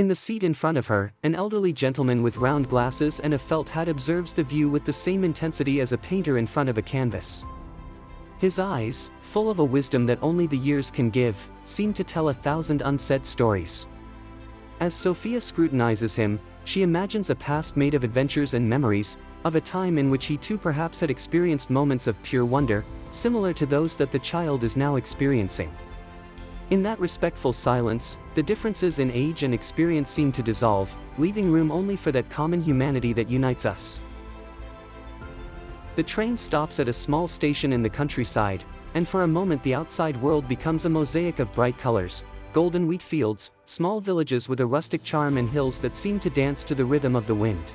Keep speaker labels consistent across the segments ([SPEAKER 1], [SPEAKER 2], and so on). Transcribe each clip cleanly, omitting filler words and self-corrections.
[SPEAKER 1] In the seat in front of her, an elderly gentleman with round glasses and a felt hat observes the view with the same intensity as a painter in front of a canvas. His eyes, full of a wisdom that only the years can give, seem to tell 1,000 unsaid stories. As Sophia scrutinizes him, she imagines a past made of adventures and memories, of a time in which he too perhaps had experienced moments of pure wonder, similar to those that the child is now experiencing. In that respectful silence, the differences in age and experience seem to dissolve, leaving room only for that common humanity that unites us. The train stops at a small station in the countryside, and for a moment the outside world becomes a mosaic of bright colors, golden wheat fields, small villages with a rustic charm and hills that seem to dance to the rhythm of the wind.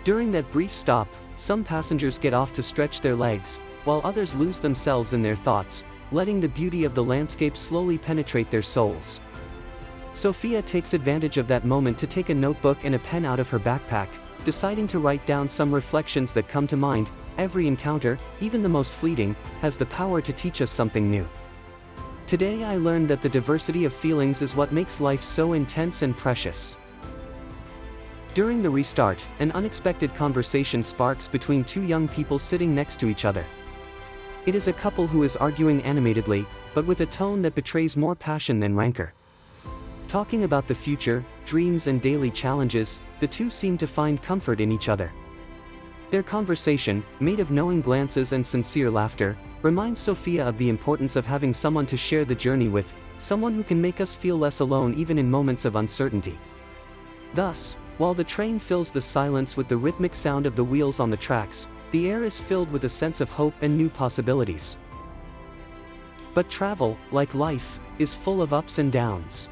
[SPEAKER 1] During that brief stop, some passengers get off to stretch their legs, while others lose themselves in their thoughts, letting the beauty of the landscape slowly penetrate their souls. Sophia takes advantage of that moment to take a notebook and a pen out of her backpack, deciding to write down some reflections that come to mind. Every encounter, even the most fleeting, has the power to teach us something new. Today I learned that the diversity of feelings is what makes life so intense and precious. During the restart, an unexpected conversation sparks between two young people sitting next to each other. It is a couple who is arguing animatedly, but with a tone that betrays more passion than rancor. Talking about the future, dreams and daily challenges, the two seem to find comfort in each other. Their conversation, made of knowing glances and sincere laughter, reminds Sophia of the importance of having someone to share the journey with, someone who can make us feel less alone even in moments of uncertainty. Thus, while the train fills the silence with the rhythmic sound of the wheels on the tracks, the air is filled with a sense of hope and new possibilities. But travel, like life, is full of ups and downs.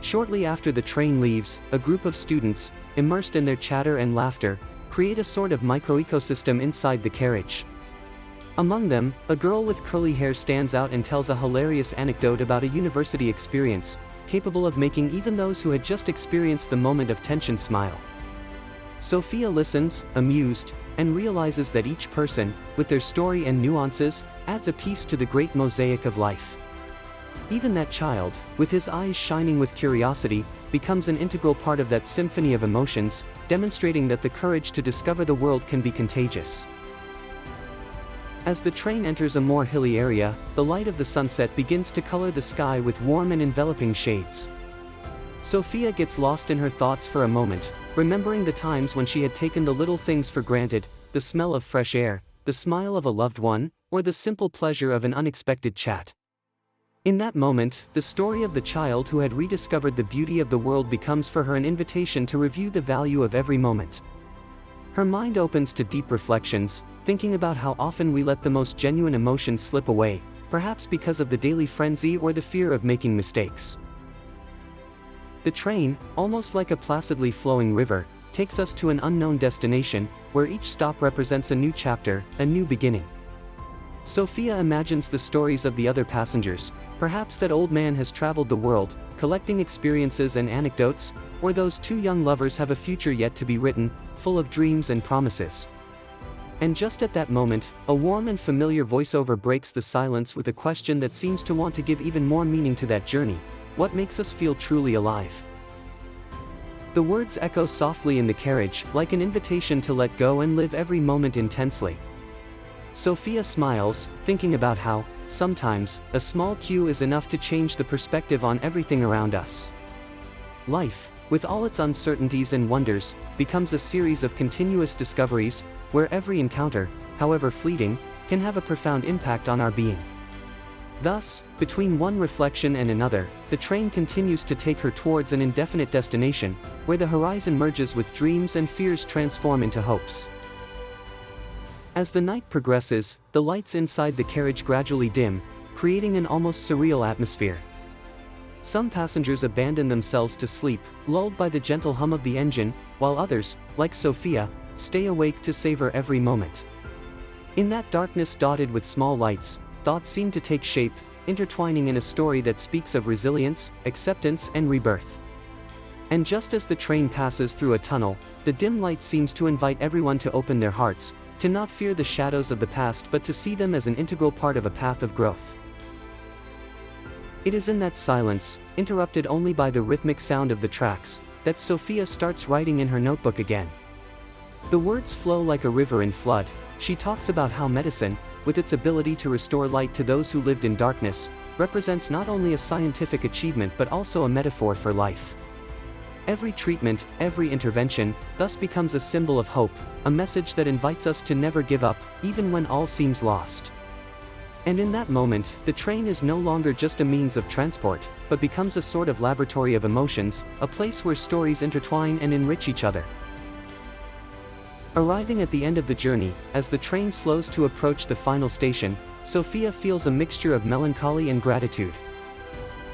[SPEAKER 1] Shortly after the train leaves, a group of students, immersed in their chatter and laughter, create a sort of micro-ecosystem inside the carriage. Among them, a girl with curly hair stands out and tells a hilarious anecdote about a university experience, capable of making even those who had just experienced the moment of tension smile. Sophia listens, amused, and realizes that each person, with their story and nuances, adds a piece to the great mosaic of life. Even that child, with his eyes shining with curiosity, becomes an integral part of that symphony of emotions, demonstrating that the courage to discover the world can be contagious. As the train enters a more hilly area, the light of the sunset begins to color the sky with warm and enveloping shades. Sophia gets lost in her thoughts for a moment, remembering the times when she had taken the little things for granted, the smell of fresh air, the smile of a loved one, or the simple pleasure of an unexpected chat. In that moment, the story of the child who had rediscovered the beauty of the world becomes for her an invitation to review the value of every moment. Her mind opens to deep reflections, thinking about how often we let the most genuine emotions slip away, perhaps because of the daily frenzy or the fear of making mistakes. The train, almost like a placidly flowing river, takes us to an unknown destination, where each stop represents a new chapter, a new beginning. Sophia imagines the stories of the other passengers. Perhaps that old man has traveled the world, collecting experiences and anecdotes, or those two young lovers have a future yet to be written, full of dreams and promises. And just at that moment, a warm and familiar voiceover breaks the silence with a question that seems to want to give even more meaning to that journey: what makes us feel truly alive? The words echo softly in the carriage, like an invitation to let go and live every moment intensely. Sophia smiles, thinking about how, sometimes, a small cue is enough to change the perspective on everything around us. Life, with all its uncertainties and wonders, becomes a series of continuous discoveries, where every encounter, however fleeting, can have a profound impact on our being. Thus, between one reflection and another, the train continues to take her towards an indefinite destination, where the horizon merges with dreams and fears transform into hopes. As the night progresses, the lights inside the carriage gradually dim, creating an almost surreal atmosphere. Some passengers abandon themselves to sleep, lulled by the gentle hum of the engine, while others, like Sophia, stay awake to savor every moment. In that darkness dotted with small lights, thoughts seem to take shape, intertwining in a story that speaks of resilience, acceptance, and rebirth. And just as the train passes through a tunnel, the dim light seems to invite everyone to open their hearts, to not fear the shadows of the past but to see them as an integral part of a path of growth. It is in that silence, interrupted only by the rhythmic sound of the tracks, that Sophia starts writing in her notebook again. The words flow like a river in flood. She talks about how medicine, with its ability to restore light to those who lived in darkness, represents not only a scientific achievement but also a metaphor for life. Every treatment, every intervention, thus becomes a symbol of hope, a message that invites us to never give up, even when all seems lost. And in that moment, the train is no longer just a means of transport, but becomes a sort of laboratory of emotions, a place where stories intertwine and enrich each other. Arriving at the end of the journey, as the train slows to approach the final station, Sophia feels a mixture of melancholy and gratitude.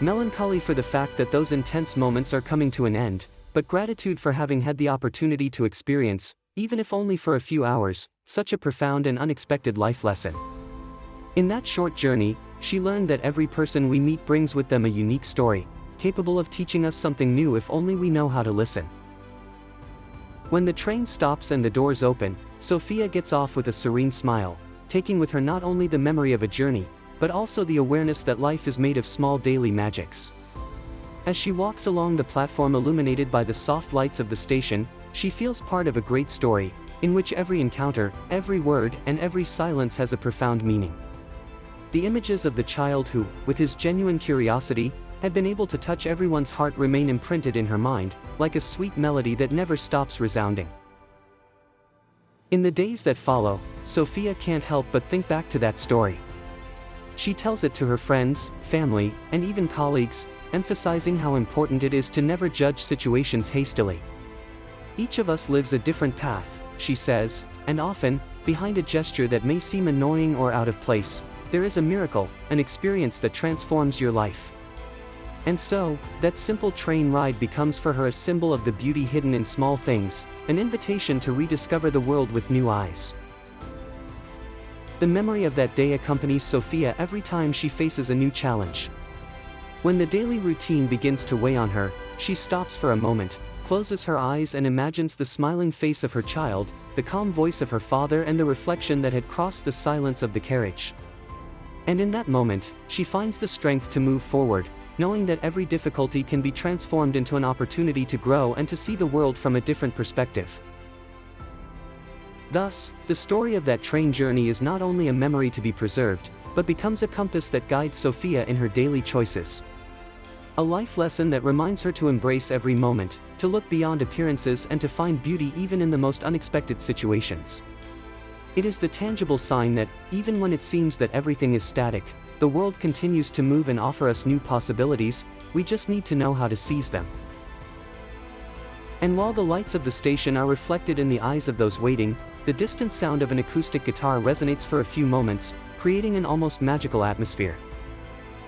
[SPEAKER 1] Melancholy for the fact that those intense moments are coming to an end, but gratitude for having had the opportunity to experience, even if only for a few hours, such a profound and unexpected life lesson. In that short journey, she learned that every person we meet brings with them a unique story, capable of teaching us something new if only we know how to listen. When the train stops and the doors open, Sophia gets off with a serene smile, taking with her not only the memory of a journey, but also the awareness that life is made of small daily magics. As she walks along the platform illuminated by the soft lights of the station, she feels part of a great story, in which every encounter, every word, and every silence has a profound meaning. The images of the child who, with his genuine curiosity, had been able to touch everyone's heart remain imprinted in her mind, like a sweet melody that never stops resounding. In the days that follow, Sophia can't help but think back to that story. She tells it to her friends, family, and even colleagues, emphasizing how important it is to never judge situations hastily. Each of us lives a different path, she says, and often, behind a gesture that may seem annoying or out of place, there is a miracle, an experience that transforms your life. And so, that simple train ride becomes for her a symbol of the beauty hidden in small things, an invitation to rediscover the world with new eyes. The memory of that day accompanies Sophia every time she faces a new challenge. When the daily routine begins to weigh on her, she stops for a moment, closes her eyes and imagines the smiling face of her child, the calm voice of her father and the reflection that had crossed the silence of the carriage. And in that moment, she finds the strength to move forward, knowing that every difficulty can be transformed into an opportunity to grow and to see the world from a different perspective. Thus, the story of that train journey is not only a memory to be preserved, but becomes a compass that guides Sophia in her daily choices. A life lesson that reminds her to embrace every moment, to look beyond appearances and to find beauty even in the most unexpected situations. It is the tangible sign that, even when it seems that everything is static, the world continues to move and offer us new possibilities, we just need to know how to seize them. And while the lights of the station are reflected in the eyes of those waiting, the distant sound of an acoustic guitar resonates for a few moments, creating an almost magical atmosphere.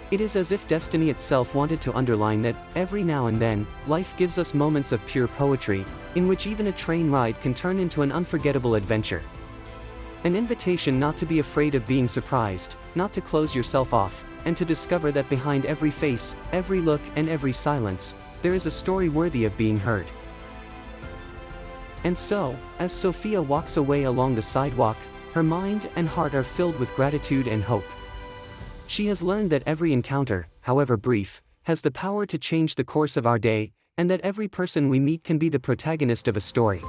[SPEAKER 1] It is as if destiny itself wanted to underline that, every now and then, life gives us moments of pure poetry, in which even a train ride can turn into an unforgettable adventure. An invitation not to be afraid of being surprised, not to close yourself off, and to discover that behind every face, every look, and every silence, there is a story worthy of being heard. And so, as Sophia walks away along the sidewalk, her mind and heart are filled with gratitude and hope. She has learned that every encounter, however brief, has the power to change the course of our day, and that every person we meet can be the protagonist of a story.